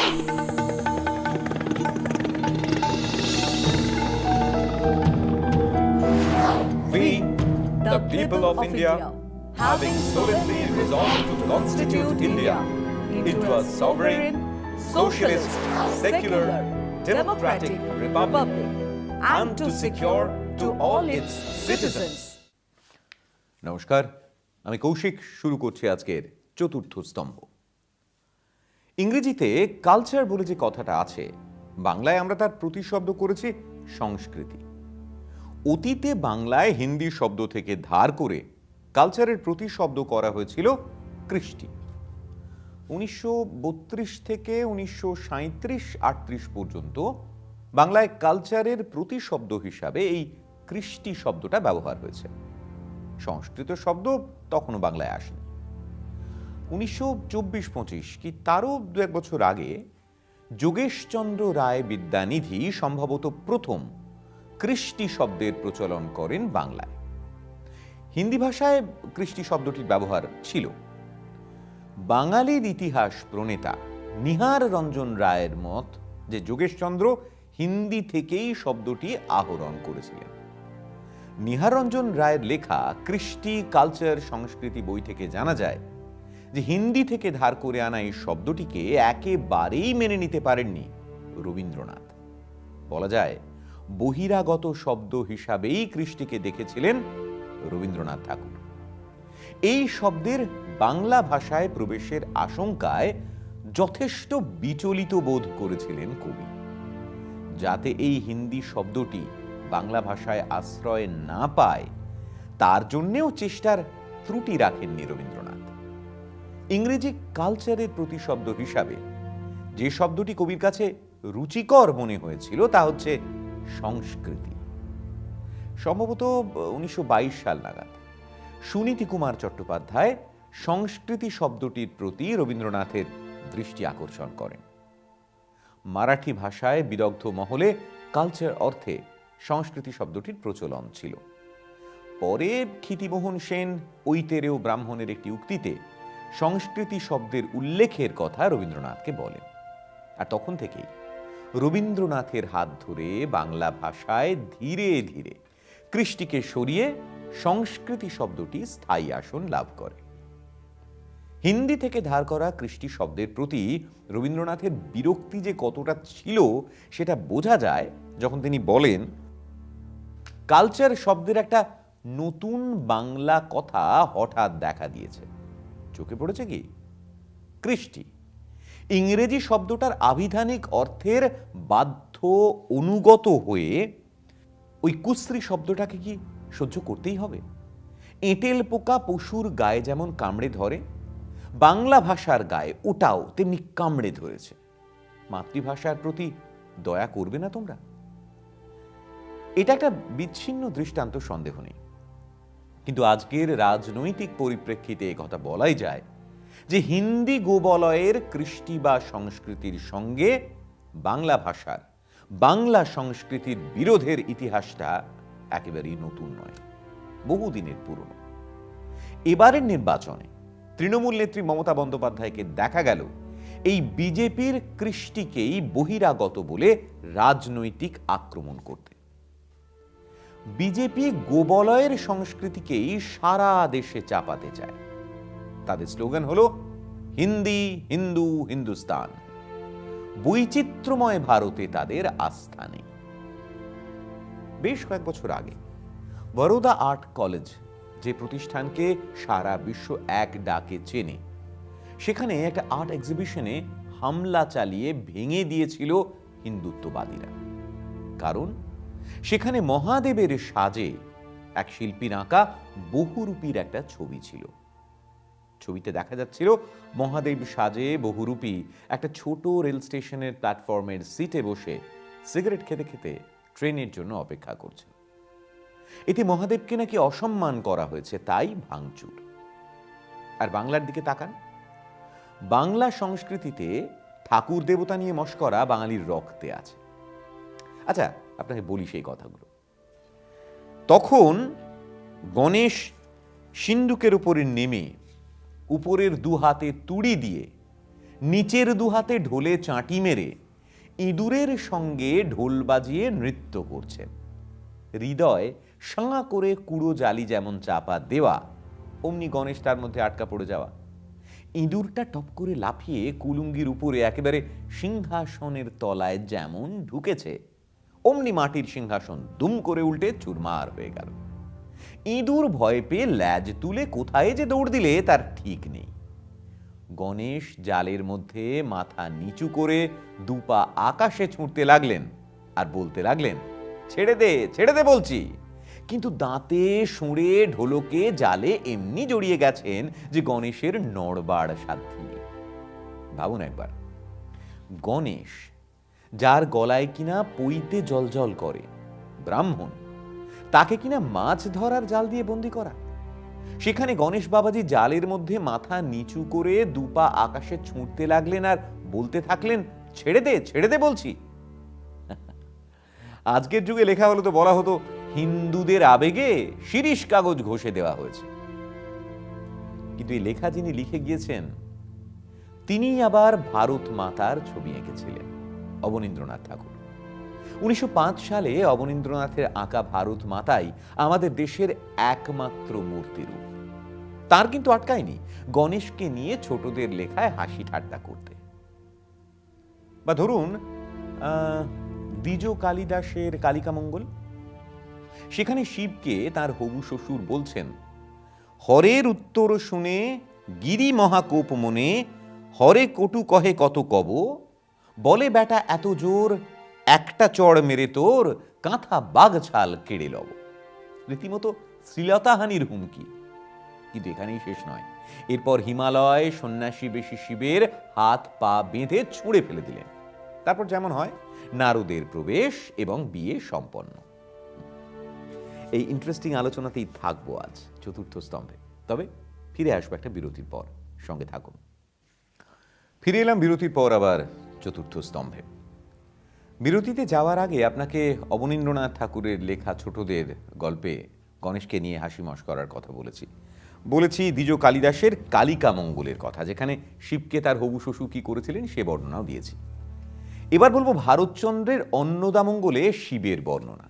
We, the people of India, having solemnly resolved to constitute India into a sovereign, socialist, secular, democratic republic, and to secure to all its citizens. নমস্কার, আমি কৌশিক। শুরু করছি আজকের চতুর্থ স্তম্ভ। ইংরেজিতে culture বলে যে কথাটা আছে, বাংলায় আমরা তার প্রতিশব্দ করেছি সংস্কৃতি। অতীতে বাংলায় হিন্দি শব্দ থেকে ধার করে কালচারের প্রতিশব্দ করা হয়েছিল কৃষ্টি। 1932 থেকে 1937-38 পর্যন্ত বাংলায় কালচারের প্রতিশব্দ হিসাবে এই কৃষ্টি শব্দটা ব্যবহার হয়েছে। সংস্কৃত শব্দ তখনও বাংলায় আসেনি। 1924-25 কি তারও দু এক বছর আগে যোগেশচন্দ্র রায় বিদ্যানিধি সম্ভবত প্রথম কৃষ্টি শব্দের প্রচলন করেন বাংলায়। হিন্দি ভাষায় কৃষ্টি শব্দটির ব্যবহার ছিল। বাঙালির ইতিহাস প্রণেতা নিহার রঞ্জন রায়ের মত যে যোগেশচন্দ্র হিন্দি থেকেই শব্দটি আহরণ করেছিলেন। নিহার রঞ্জন রায়ের লেখা কৃষ্টি কালচার সংস্কৃতি বই থেকে জানা যায় যে হিন্দি থেকে ধার করে আনা এই শব্দটিকে একেবারেই মেনে নিতে পারেননি রবীন্দ্রনাথ। বলা যায় বহিরাগত শব্দ হিসাবেই কৃষ্টিকে দেখেছিলেন রবীন্দ্রনাথ ঠাকুর। এই শব্দের বাংলা ভাষায় প্রবেশের আশঙ্কায় যথেষ্ট বিচলিত বোধ করেছিলেন কবি। যাতে এই হিন্দি শব্দটি বাংলা ভাষায় আশ্রয় না পায় তার জন্যেও চেষ্টার ত্রুটি রাখেননি রবীন্দ্রনাথ। ইংরেজি কালচারের প্রতিশব্দ হিসাবে যে শব্দটি কবির কাছে রুচিকর মনে হয়েছিল তা হচ্ছে সংস্কৃতি। সম্ভবত 1922 সাল নাগাদ সুনীতি কুমার চট্টোপাধ্যায় সংস্কৃতি শব্দটির প্রতি রবীন্দ্রনাথের দৃষ্টি আকর্ষণ করেন। মারাঠি ভাষায় বিদগ্ধ মহলে কালচার অর্থে সংস্কৃতি শব্দটির প্রচলন ছিল। পরে ক্ষিতিমোহন সেন ঐতেরেয় ব্রাহ্মণের একটি উক্তিতে সংস্কৃতি শব্দের উল্লেখের কথা রবীন্দ্রনাথকে বলেন। আর তখন থেকেই রবীন্দ্রনাথের হাত ধরে বাংলা ভাষায় ধীরে ধীরে কৃষ্টিকে সরিয়ে সংস্কৃতি শব্দটি স্থায়ী আসন লাভ করে। হিন্দি থেকে ধার করা কৃষ্টি শব্দের প্রতি রবীন্দ্রনাথের বিরক্তি যে কতটা ছিল সেটা বোঝা যায় যখন তিনি বলেন, কালচার শব্দের একটা নতুন বাংলা কথা হঠাৎ দেখা দিয়েছে। চোখে পড়েছে কি? কৃষ্টি। ইংরেজি শব্দটার আবিধানিক অর্থের বাধ্য অনুগত হয়ে ওই কুশ্রী শব্দটাকে কি সহ্য করতেই হবে? এঁটেল পোকা পশুর গায়ে যেমন কামড়ে ধরে, বাংলা ভাষার গায়ে ওটাও তেমনি কামড়ে ধরেছে। মাতৃভাষার প্রতি দয়া করবে না তোমরা? এটা একটা বিচ্ছিন্ন দৃষ্টান্ত, সন্দেহ নেই। কিন্তু আজকের রাজনৈতিক পরিপ্রেক্ষিতে কথা বলাই যায় যে হিন্দি গোবলয়ের কৃষ্টি বা সংস্কৃতির সঙ্গে বাংলা ভাষার, বাংলা সংস্কৃতির বিরোধের ইতিহাসটা একেবারেই নতুন নয়, বহুদিনের পুরনো। এবারের নির্বাচনে তৃণমূল নেত্রী মমতা বন্দ্যোপাধ্যায়কে দেখা গেল এই বিজেপির কৃষ্টিকেই বহিরাগত বলে রাজনৈতিক আক্রমণ করতে। বিজেপি গোবলয়ের সংস্কৃতিকেই সারা দেশে চাপাতে চায়। তাদের স্লোগান হলো হিন্দি, হিন্দু, হিন্দুস্তান। বৈচিত্র্যময় ভারতে তাদের আস্থা নেই। বেশ কয়েক বছর আগে বরোদা আর্ট কলেজ, যে প্রতিষ্ঠানকে সারা বিশ্ব এক ডাকে চেনে, সেখানে একটা আর্ট এক্সিবিশনে হামলা চালিয়ে ভেঙে দিয়েছিল হিন্দুত্ববাদীরা। কারণ সেখানে মহাদেবের সাজে এক শিল্পীর আঁকা বহুরূপীর একটা ছবি ছিল। ছবিতে দেখা যাচ্ছিল মহাদেব সাজে বহুরূপী একটা ছোট রেল স্টেশনের প্ল্যাটফর্মের সিটে বসে সিগারেট খেতে খেতে ট্রেনের জন্য অপেক্ষা করছে। এতে মহাদেবকে নাকি অসম্মান করা হয়েছে, তাই ভাঙচুর। আর বাংলার দিকে তাকান, বাংলা সংস্কৃতিতে ঠাকুর দেবতা নিয়ে মশকরা বাঙালির রক্তে আছে। আচ্ছা, আপনাকে বলি সেই কথাগুলো। তখন গণেশ সিন্ধুকের উপরে নেমে উপরের দু হাতে তুড়ি দিয়ে নিচের দুহাতে ঢোলে চাঁটি মেরে ইঁদুরের সঙ্গে ঢোল বাজিয়ে নৃত্য করছেন। হৃদয় সাঁ করে কুড়ো জালি যেমন চাপা দেওয়া, অমনি গণেশ তার মধ্যে আটকা পড়ে যাওয়া। ইঁদুরটা টপ করে লাফিয়ে কুলুঙ্গির উপরে একেবারে সিংহাসনের তলায় যেমন ঢুকেছে, অমনি মাটির সিংহাসন দুম করে উল্টে চুরমার হয়ে গেল। ইঁদুর ভয় পেয়ে ল্যাজ তুলে কোথায় যে দৌড় দিলে তার ঠিক নেই। গণেশ জালের মধ্যে মাথা নিচু করে দুপা আকাশে ছুঁড়তে লাগলেন আর বলতে লাগলেন, ছেড়ে দে ছেড়ে দে বলছি। কিন্তু দাঁতে শুঁড়ে ঢোলকে জালে এমনি জড়িয়ে গেছেন যে গণেশের নড়বার সাধ্য নেই। ভাবুন একবার, গণেশ যার গলায় কিনা পইতে জলজল করে, ব্রাহ্মণ, তাকে কিনা মাছ ধরার জাল দিয়ে বন্দি করা। সেখানে গণেশ বাবাজি জালের মধ্যে মাথা নিচু করে দুপা আকাশে ছুঁড়তে লাগলেন আর বলতে থাকলেন, ছেড়ে দে বলছি। আজকের যুগে লেখা হলো তো বলা হতো, হিন্দুদের আবেগে শিরীষ কাগজ ঘষে দেওয়া হয়েছে। কিন্তু এই লেখা যিনি লিখে গিয়েছেন তিনি আবার ভারত মাতার ছবি এঁকেছিলেন, অবনীন্দ্রনাথ ঠাকুর। 1905 সালে অবনীন্দ্রনাথের আঁকা ভারত মাতাই আমাদের দেশের একমাত্র মূর্তিরূপ। তার কিন্তু আটকায়নি গণেশকে নিয়ে ছোটদের লেখায় হাসি ঠাট্টা করতে। বা ধরুন দ্বিজ কালিদাসের কালিকামঙ্গল, সেখানে শিবকে তার হবু শ্বশুর বলছেন, হরের উত্তর শুনে গিরি মহাকোপ মনে, হরে কটু কহে কত কব, বলে বেটা এত জোর, একটা চড় মেরে তোর কাঁথা বাঘ ছাল কেড়ে লব। রীতিমতো শ্লীলতাহানির হুমকি। কিন্তু এখানেই শেষ নয়, এরপর হিমালয় সন্ন্যাসী বেশি শিবের হাত পা বেঁধে ছুঁড়ে ফেলে দিলেন। তারপর যেমন হয়, নারদের প্রবেশ এবং বিয়ে সম্পন্ন। এই ইন্টারেস্টিং আলোচনাতেই থাকবো আজ চতুর্থ স্তম্ভে। তবে ফিরে আসবো একটা বিরতির পর, সঙ্গে থাকুন। ফিরে এলাম বিরতির পর আবার চতুর্থ স্তম্ভে। বিরতিতে যাওয়ার আগে আপনাকে অবনীন্দ্রনাথ ঠাকুরের লেখা ছোটদের গল্পে গণেশকে নিয়ে হাসি মশকরার কথা বলেছি দ্বিজ কালিদাসের কালিকামঙ্গলের কথা, যেখানে শিবকে তার হবু শ্বশুর কি করেছিলেন সে বর্ণনাও দিয়েছি। এবার বলবো ভারতচন্দ্রের অন্নদামঙ্গলে শিবের বর্ণনা।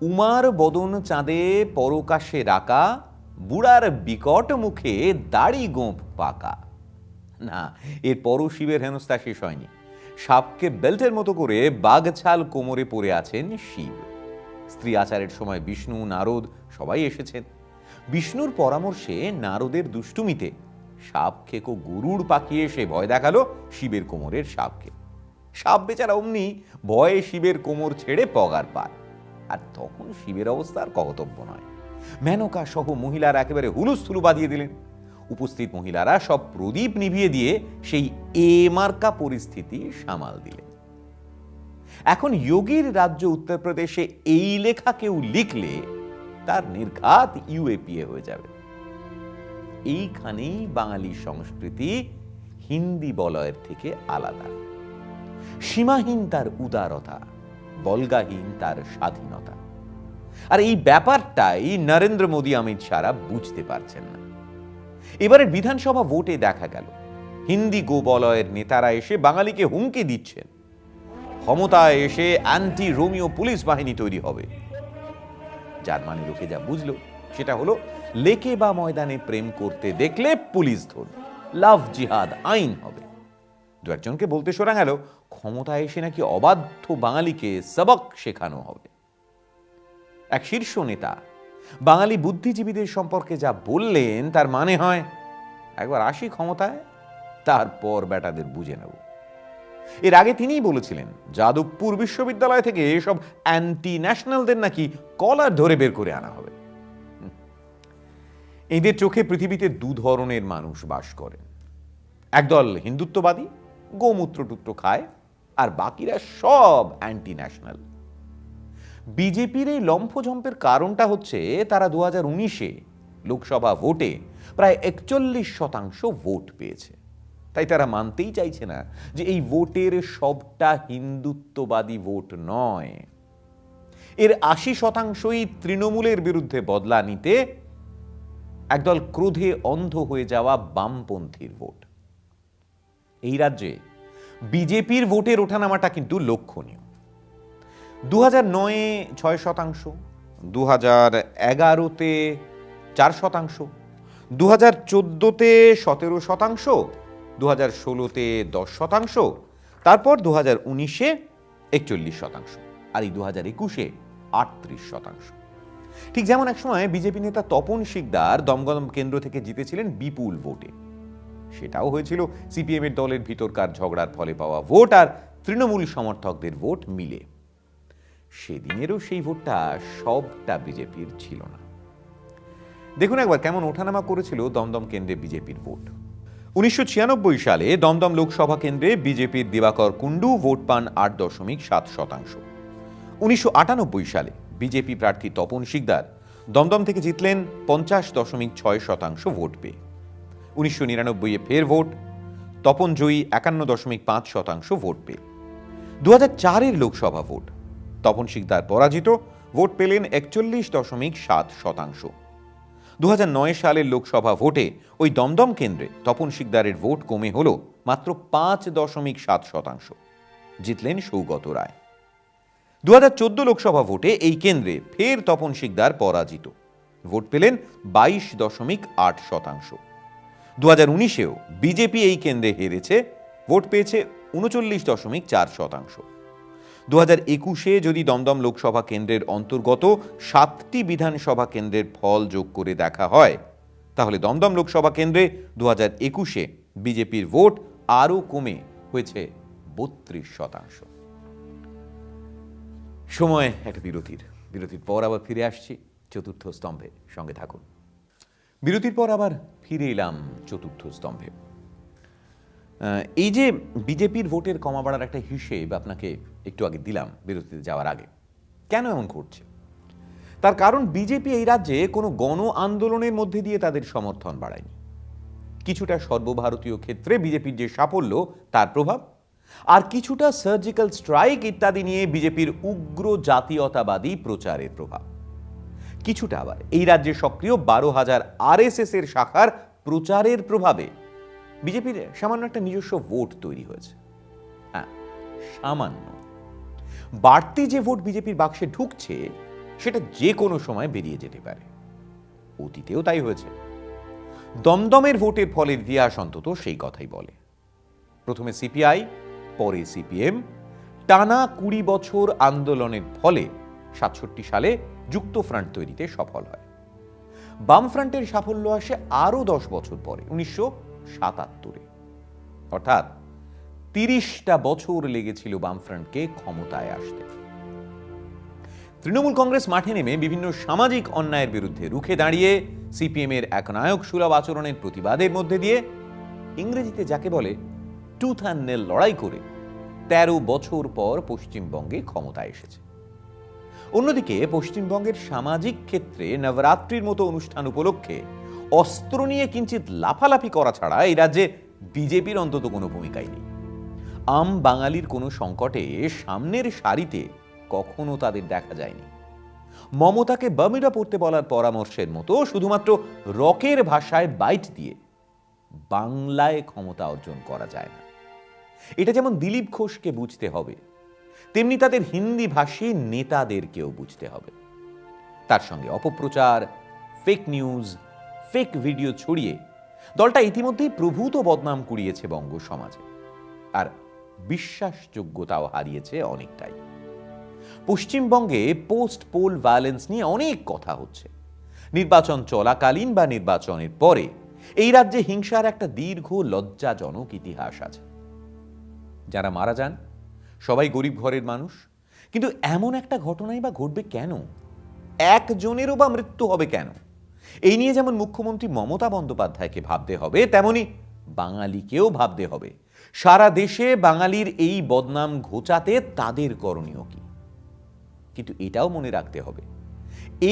উমার বদন চাঁদে পরকাশে রাকা, বুড়ার বিকট মুখে দাড়ি গোঁফ পাকা। না, এর পরও শিবের হেনস্থা শেষ হয়নি। সাপকে বেল্টের মতো করে বাঘছাল কোমরে পড়ে আছেন শিব। স্ত্রী আচারের সময় বিষ্ণু, নারদ সবাই এসেছেন। বিষ্ণুর পরামর্শে নারদের দুষ্টুমিতে সাপ খেকো গরুড় পাকিয়ে সে ভয় দেখালো শিবের কোমরের সাপকে। সাপ বেচারা অমনি ভয়ে শিবের কোমর ছেড়ে পগার পার। আর তখন শিবের অবস্থা আর কহতব্য নয়। মেনকা সহ মহিলারা একেবারে হুলুস্থুলু বাঁধিয়ে দিলেন। উপস্থিত মহিলারা সব প্রদীপ নিভিয়ে দিয়ে সেই মার্কা পরিস্থিতি সামাল দিলেন। এখন যোগীর রাজ্য উত্তরপ্রদেশে এই লেখা কেউ লিখলে তার নির্ঘাত ইউএপিএ হয়ে যাবে। এইখানেই বাঙালি সংস্কৃতি হিন্দি বলয়ের থেকে আলাদা। সীমাহীন তার উদারতা, বল্গাহীন তার স্বাধীনতা। আর এই ব্যাপারটাই নরেন্দ্র মোদী, অমিত শাহরা বুঝতে পারছেন না। এবারের বিধানসভা ভোটে দেখা গেল হিন্দি গোবলয়ের নেতারা এসে বাঙালিকে হুমকি দিচ্ছেন, ক্ষমতায় এসে অ্যান্টি রোমিও পুলিশ বাহিনী তৈরি হবে। যার মানে লোকে যা বুঝলো সেটা হলো, লেকে বা ময়দানে প্রেম করতে দেখলে পুলিশ ধরবে, লাভ জিহাদ আইন হবে। দু একজনকে বলতে শোনা গেল ক্ষমতায় এসে নাকি অবাধ্য বাঙালিকে সবক শেখানো হবে। এক শীর্ষ নেতা বাঙালি বুদ্ধিজীবীদের সম্পর্কে যা বললেন তার মানে হয়, একবার আসি ক্ষমতায়, তারপর বেটাদের বুঝে নেব। এর আগে তিনিই বলেছিলেন যাদবপুর বিশ্ববিদ্যালয় থেকে এসব অ্যান্টি ন্যাশনালদের নাকি কলার ধরে বের করে আনা হবে। এদের চোখে পৃথিবীতে দু ধরনের মানুষ বাস করেন। একদল হিন্দুত্ববাদী, গোমূত্র টুত্র খায়, আর বাকিরা সব অ্যান্টি ন্যাশনাল। বিজেপির এই লম্ফঝম্পের কারণটা হচ্ছে তারা 2019-এ লোকসভা ভোটে প্রায় 41% ভোট পেয়েছে। তাই তারা মানতেই চাইছে না যে এই ভোটের সবটা হিন্দুত্ববাদী ভোট নয়। এর 80%ই তৃণমূলের বিরুদ্ধে বদলা নিতে একদল ক্রোধে অন্ধ হয়ে যাওয়া বামপন্থীর ভোট। এই রাজ্যে বিজেপির ভোটের ওঠানামাটা কিন্তু লক্ষণীয়। 2009-এ 6%, 2011-তে 4%, 2014-তে 17%, 2016-তে 10%, তারপর 2019-এ 41%, আর এই 2021-এ 38%। ঠিক যেমন একসময় বিজেপি নেতা তপন শিকদার দমদম কেন্দ্র থেকে জিতেছিলেন বিপুল ভোটে। সেটাও হয়েছিল সিপিএম এর দলের ভিতরকার ঝগড়ার ফলে পাওয়া ভোট আর তৃণমূল সমর্থকদের ভোট মিলে। সেদিনেরও সেই ভোটটা সবটা বিজেপির ছিল না। দেখুন একবার কেমন ওঠানামা করেছিল দমদম কেন্দ্রে বিজেপির ভোট। 1996 সালে দমদম লোকসভা কেন্দ্রে বিজেপির দিবাকর কুন্ডু ভোট পান 8.7%। 1998 সালে বিজেপি প্রার্থী তপন শিকদার দমদম থেকে জিতলেন 50.6% ভোট পেয়ে। 1999-এ ফের ভোট, তপন জয়ী 51.5% ভোট পেয়ে। 2004-এর লোকসভা ভোট, তপন শিকদার পরাজিত, ভোট পেলেন 41.7%। 2009 সালের লোকসভা ভোটে ওই দমদম কেন্দ্রে তপন শিকদারের ভোট কমে হল মাত্র 5.7%, জিতলেন সৌগত রায়। 2014 লোকসভা ভোটে এই কেন্দ্রে ফের তপন শিকদার পরাজিত, ভোট পেলেন 22.8%। 2019-এও বিজেপি এই কেন্দ্রে হেরেছে, ভোট পেয়েছে 39.4%। 2021-এ যদি দমদম লোকসভা কেন্দ্রের অন্তর্গত 7টি বিধানসভা কেন্দ্রের ফল যোগ করে দেখা হয়, তাহলে দমদম লোকসভা কেন্দ্রে 2021-এ বিজেপির ভোট আরও কমে হয়েছে 32%। সময় একটা বিরতির পর আবার ফিরে আসছি চতুর্থ স্তম্ভে, সঙ্গে থাকুন। বিরতির পর আবার ফিরে এলাম চতুর্থ স্তম্ভে। এই যে বিজেপির ভোটের কমা বাড়ার একটা হিসেব আপনাকে একটু আগে দিলাম বিরতিতে যাওয়ার আগে। কেন এমন ঘটছে? তার কারণ বিজেপি এই রাজ্যে কোনো গণ আন্দোলনের মধ্যে দিয়ে তাদের সমর্থন বাড়ায়নি। কিছুটা সর্বভারতীয় ক্ষেত্রে বিজেপির যে সাফল্য তার প্রভাব, আর কিছুটা সার্জিক্যাল স্ট্রাইক ইত্যাদি নিয়ে বিজেপির উগ্র জাতীয়তাবাদী প্রচারের প্রভাব। কিছুটা আবার এই রাজ্যে সক্রিয় 12,000 RSS এর শাখার প্রচারের প্রভাবে বিজেপির সামান্য একটা নিজস্ব ভোট তৈরি হয়েছে। হ্যাঁ, সামান্য। বাড়তি যে ভোট বিজেপির বাক্সে ঢুকছে সেটা যে কোনো সময় বেরিয়ে যেতে পারে। অতীতেও তাই হয়েছে। দমদমের ভোটের ফলের ইতিহাস অন্তত সেই কথাই বলে। প্রথমে সিপিআই, পরে সিপিএম, টানা 20 বছর আন্দোলনের ফলে 67 সালে যুক্তফ্রন্ট তৈরিতে সফল হয়। বামফ্রন্টের সাফল্য আসে আরও 10 বছর পরে 1977-এ। অর্থাৎ 30টা বছর লেগেছিল বামফ্রন্টকে ক্ষমতায় আসতে। তৃণমূল কংগ্রেস মাঠে নেমে বিভিন্ন সামাজিক অন্যায়ের বিরুদ্ধে রুখে দাঁড়িয়ে সিপিএম এর একনায়ক সুলভ আচরণের প্রতিবাদের মধ্যে দিয়ে ইংরেজিতে যাকে বলে টুথ অ্যান্ড নেল লড়াই করে 13 বছর পর পশ্চিমবঙ্গে ক্ষমতায় এসেছে। অন্যদিকে পশ্চিমবঙ্গের সামাজিক ক্ষেত্রে নবরাত্রির মতো অনুষ্ঠান উপলক্ষে অস্ত্র নিয়ে কিঞ্চিত লাফালাফি করা ছাড়া এই রাজ্যে বিজেপির অন্তত কোনো ভূমিকাই নেই। আম বাঙালির কোনো সংকটে সামনের সারিতে কখনো তাদের দেখা যায়নি। মমতাকে বার্মিডা পড়তে বলার পরামর্শের মতো শুধুমাত্র রকের ভাষায় বাইট দিয়ে বাংলায় ক্ষমতা অর্জন করা যায় না। এটা যেমন দিলীপ ঘোষকে বুঝতে হবে, তেমনি তাদের হিন্দি ভাষী নেতাদেরকেও বুঝতে হবে। তার সঙ্গে অপপ্রচার, ফেক নিউজ, ফেক ভিডিও ছড়িয়ে দলটা ইতিমধ্যেই প্রভূত বদনাম কুড়িয়েছে বঙ্গ সমাজে, আর বিশ্বাসযোগ্যতাও হারিয়েছে অনেকটাই। পশ্চিমবঙ্গে পোস্ট পোল ভায়োলেন্স নিয়ে অনেক কথা হচ্ছে। নির্বাচন চলাকালীন বা নির্বাচনের পরে এই রাজ্যে হিংসার একটা দীর্ঘ লজ্জাজনক ইতিহাস আছে। যারা মারা যান সবাই গরিব ঘরের মানুষ, কিন্তু এমন একটা ঘটনাই বা ঘটবে কেন? একজনেরও বা মৃত্যু হবে কেন? এই নিয়ে যেমন মুখ্যমন্ত্রী মমতা বন্দ্যোপাধ্যায়কে ভাবতে হবে, তেমনি বাঙালিকেও ভাবতে হবে সারা দেশে বাঙালির এই বদনাম ঘোচাতে তাদের করণীয় কি। কিন্তু এটাও মনে রাখতে হবে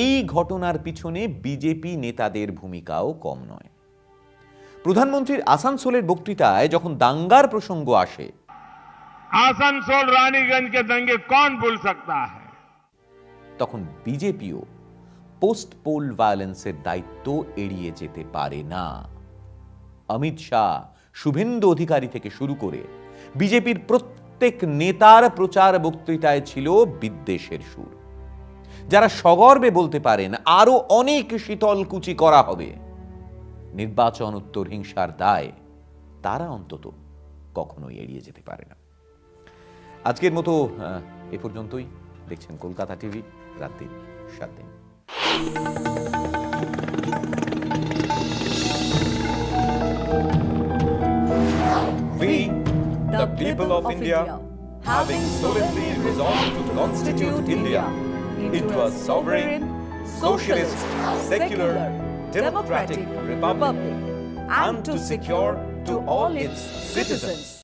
এই ঘটনার পিছনে বিজেপি নেতাদের ভূমিকাও কম নয়। প্রধানমন্ত্রীর আসানসোলের বক্তৃতায় যখন দাঙ্গার প্রসঙ্গ আসে, आसनसोल रानीगंज के दंगे कौन भूल सकता है, তখন বিজেপিও পোস্ট পোল ভায়োলেন্সের দায়িত্ব এড়িয়ে যেতে পারে না। অমিত শাহ শুভেন্দু অধিকারী থেকে শুরু করে বিজেপির প্রত্যেক নেতার প্রচার বক্তৃতায় ছিল বিদ্বেষের সুর। যারা সগর্বে বলতে পারেন আরো অনেক শীতলকুচি করা হবে, নির্বাচন উত্তর হিংসার দায় তারা অন্তত কখনোই এড়িয়ে যেতে পারে না। আজকের মতো এ পর্যন্তই। দেখছেন কলকাতা টিভি, রাত দিন 7 দিন। We, the people of India, having solemnly resolved to constitute India into a sovereign, socialist, secular, democratic republic, and to secure to all its citizens